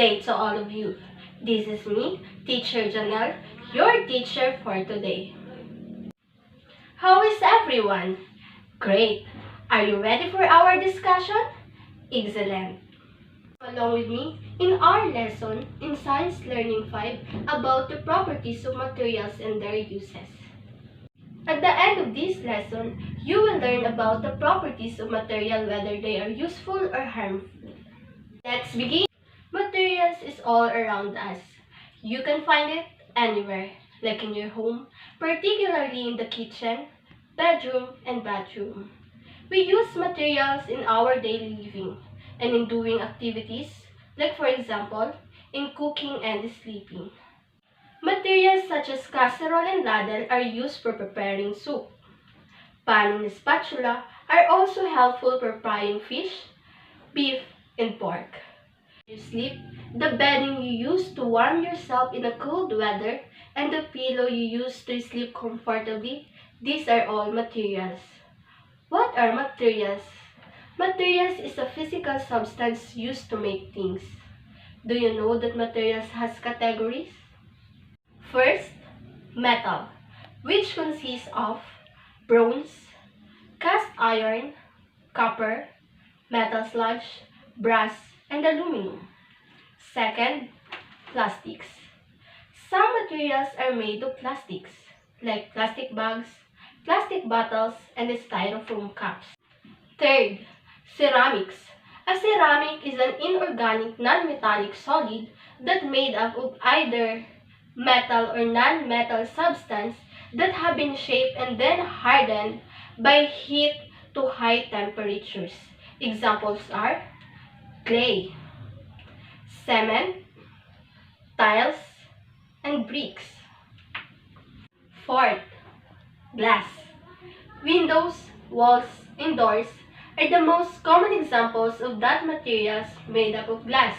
day to all of you. This is me, Teacher Janelle, your teacher for today. How is everyone? Great! Are you ready for our discussion? Excellent! Along with me in our lesson in Science Learning 5 about the properties of materials and their uses. At the end of this lesson, you will learn about the properties of material, whether they are useful or harmful. Let's begin! Materials is all around us. You can find it anywhere, like in your home, particularly in the kitchen, bedroom, and bathroom. We use materials in our daily living and in doing activities, like for example, in cooking and sleeping. Materials such as casserole and ladle are used for preparing soup. Pan and spatula are also helpful for frying fish, beef, and pork. You sleep, the bedding you use to warm yourself in a cold weather, and the pillow you use to sleep comfortably, these are all materials. What are materials? Materials is a physical substance used to make things. Do you know that materials has categories? First, metal, which consists of bronze, cast iron, copper, metal sludge, brass, and aluminum. Second, plastics. Some materials are made of plastics, like plastic bags, plastic bottles, and styrofoam cups. Third, ceramics. A ceramic is an inorganic non-metallic solid that made up of either metal or non-metal substance that have been shaped and then hardened by heat to high temperatures. Examples are clay, cement, tiles, and bricks. Fourth, glass. Windows, walls, and doors are the most common examples of that materials made up of glass.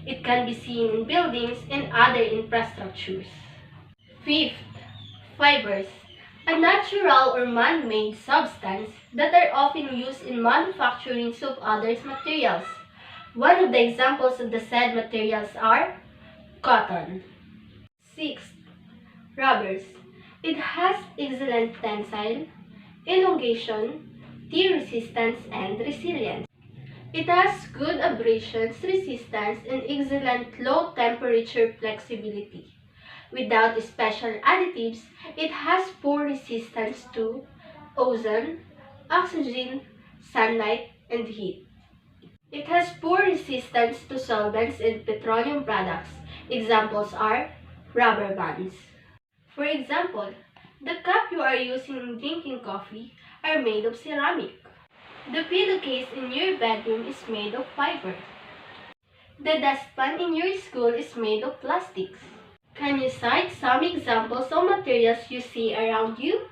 It can be seen in buildings and other infrastructures. Fifth, fibers. A natural or man-made substance that are often used in manufacturing of other materials. One of the examples of the said materials are cotton. Sixth, rubbers. It has excellent tensile, elongation, tear resistance, and resilience. It has good abrasion resistance and excellent low temperature flexibility. Without special additives, it has poor resistance to ozone, oxygen, sunlight, and heat. It has poor resistance to solvents and petroleum products. Examples are rubber bands. For example, the cup you are using in drinking coffee are made of ceramic. The pillowcase in your bedroom is made of fiber. The dustpan in your school is made of plastics. Can you cite some examples of materials you see around you?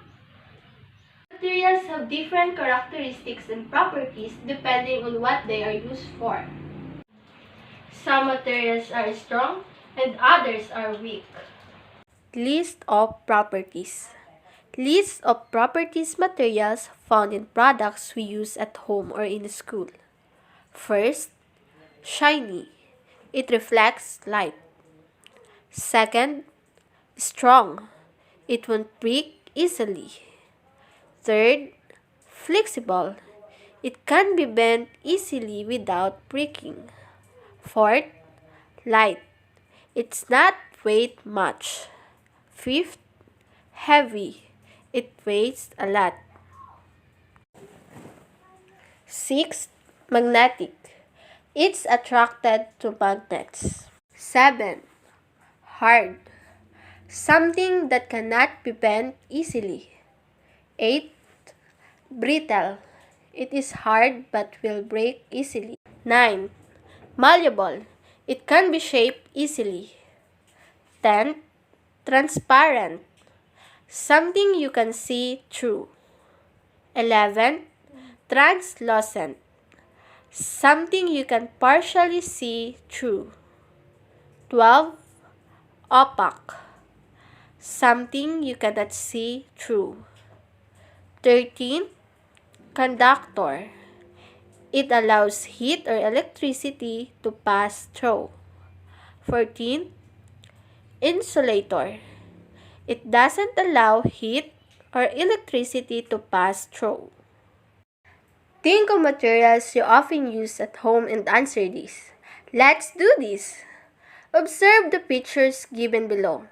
Materials have different characteristics and properties depending on what they are used for. Some materials are strong and others are weak. List of properties. List of properties materials found in products we use at home or in school. First, shiny. It reflects light. Second, strong. It won't break easily. Third, flexible. It can be bent easily without breaking. Fourth, light. It's not weight much. Fifth, heavy. It weighs a lot. Sixth, magnetic. It's attracted to magnets. 7. Hard. Something that cannot be bent easily. 8. Brittle. It is hard but will break easily. 9. Malleable. It can be shaped easily. 10. Transparent. Something you can see through. 11. Translucent. Something you can partially see through. 12. Opaque. Something you cannot see through. 13. Conductor. It allows heat or electricity to pass through. 14. Insulator. It doesn't allow heat or electricity to pass through. Think of materials you often use at home and answer these. Let's do this! Observe the pictures given below.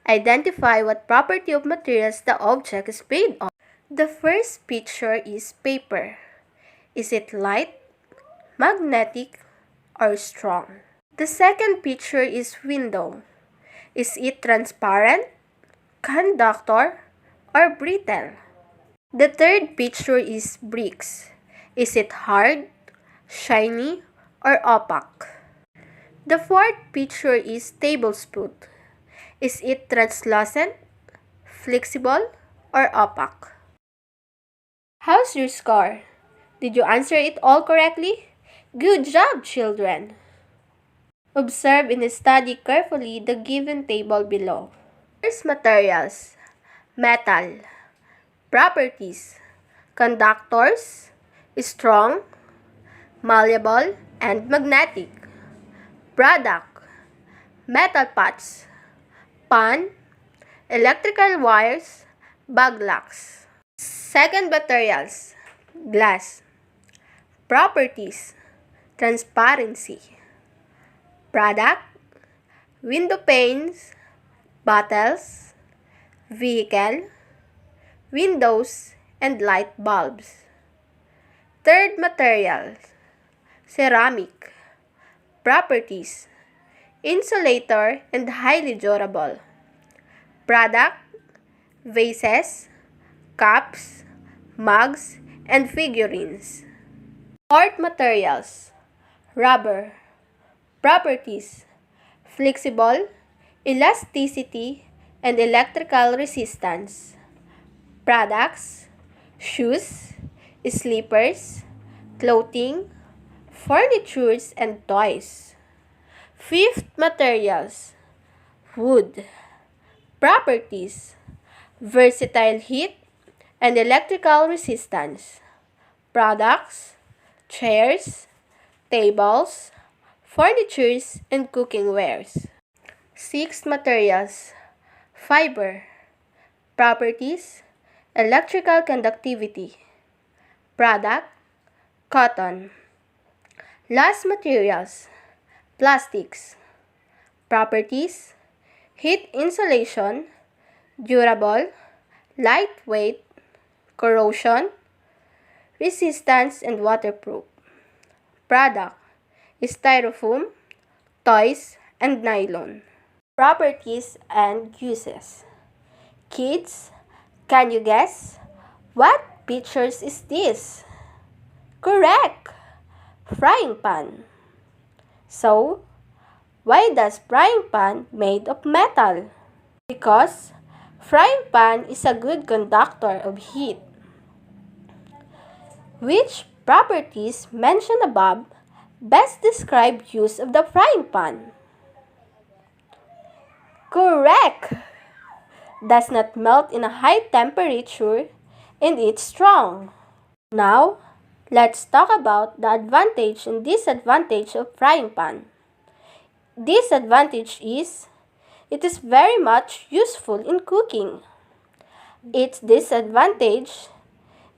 Identify what property of materials the object is made of. The first picture is paper. Is it light, magnetic, or strong? The second picture is window. Is it transparent, conductor, or brittle? The third picture is bricks. Is it hard, shiny, or opaque? The fourth picture is tablespoon. Is it translucent, flexible, or opaque? How's your score? Did you answer it all correctly? Good job, children! Observe and study carefully the given table below. First, materials. Metal. Properties. Conductors, strong, malleable, and magnetic. Product. Metal pots, pan, electrical wires, bag locks. Second, materials. Glass. Properties. Transparency. Product. Window panes, bottles, vehicle, windows, and light bulbs. Third, materials. Ceramic. Properties. Insulator and highly durable. Product. Vases, cups, mugs, and figurines. Fourth, materials. Rubber. Properties. Flexible, elasticity, and electrical resistance. Products. Shoes, slippers, clothing, furnitures, and toys. Fifth, materials. Wood. Properties. Versatile heat and electrical resistance. Products. Chairs, tables, furnitures, and cooking wares. Sixth, materials. Fiber. Properties. Electrical conductivity. Product. Cotton. Last, materials. Plastics. Properties. Heat insulation, durable, lightweight, corrosion, resistance, and waterproof. Product. Styrofoam, toys, and nylon. Properties and uses. Kids, can you guess? What pictures is this? Correct! Frying pan. So, why does frying pan made of metal? Because frying pan is a good conductor of heat. Which properties mentioned above best describe use of the frying pan? Correct! Does not melt in a high temperature and it's strong. Now, let's talk about the advantage and disadvantage of frying pan. Disadvantage is, it is very much useful in cooking. Its disadvantage,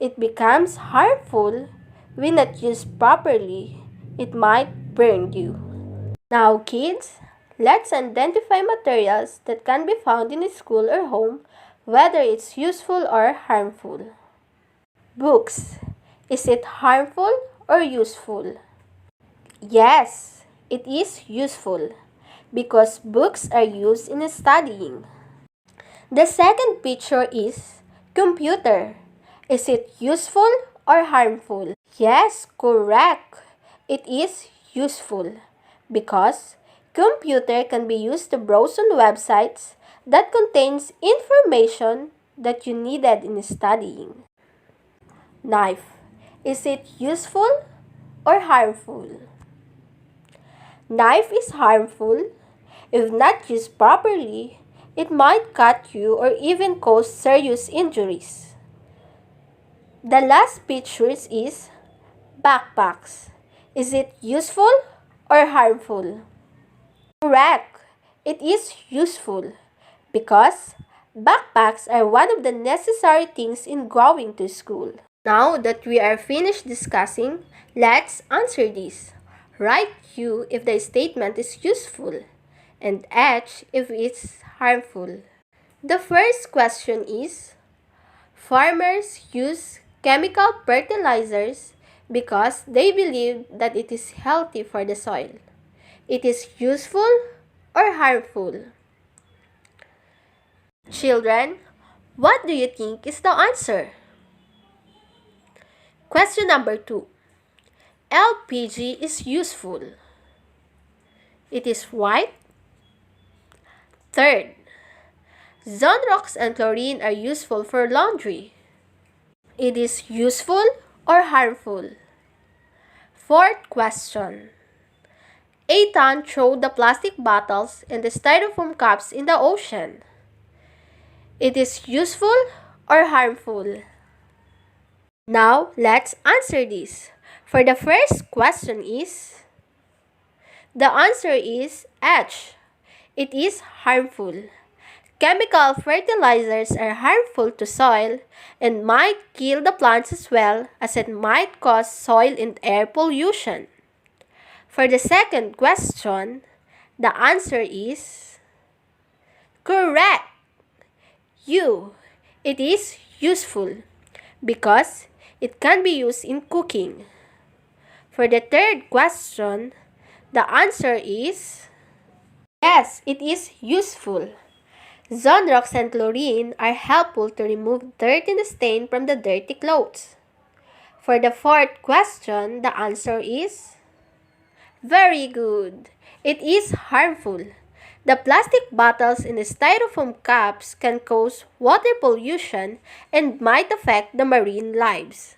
it becomes harmful when not used properly. It might burn you. Now kids, let's identify materials that can be found in a school or home, whether it's useful or harmful. Books. Is it harmful or useful? Yes, it is useful because books are used in studying. The second picture is computer. Is it useful or harmful? Yes, correct. It is useful because computer can be used to browse on websites that contains information that you needed in studying. Knife. Is it useful or harmful? Knife is harmful. If not used properly, it might cut you or even cause serious injuries. The last picture is backpacks. Is it useful or harmful? Correct. It is useful because backpacks are one of the necessary things in going to school. Now that we are finished discussing, let's answer this. Write Q if the statement is useful and H if it's harmful. The first question is, farmers use chemical fertilizers because they believe that it is healthy for the soil. It is useful or harmful? Children, what do you think is the answer? Question number 2. LPG is useful. It is white. Third, Zonrox and chlorine are useful for laundry. It is useful or harmful? Fourth question. Ethan threw the plastic bottles and the styrofoam cups in the ocean. It is useful or harmful? Now, let's answer this. For the first question the answer is H. It is harmful. Chemical fertilizers are harmful to soil and might kill the plants as well as it might cause soil and air pollution. For the second question, the answer is correct. U. It is useful because it can be used in cooking. For the third question, the answer is yes, it is useful. Zonrox and chlorine are helpful to remove dirt and stain from the dirty clothes. For the fourth question, the answer is very good. It is harmful. The plastic bottles and the styrofoam cups can cause water pollution and might affect the marine lives.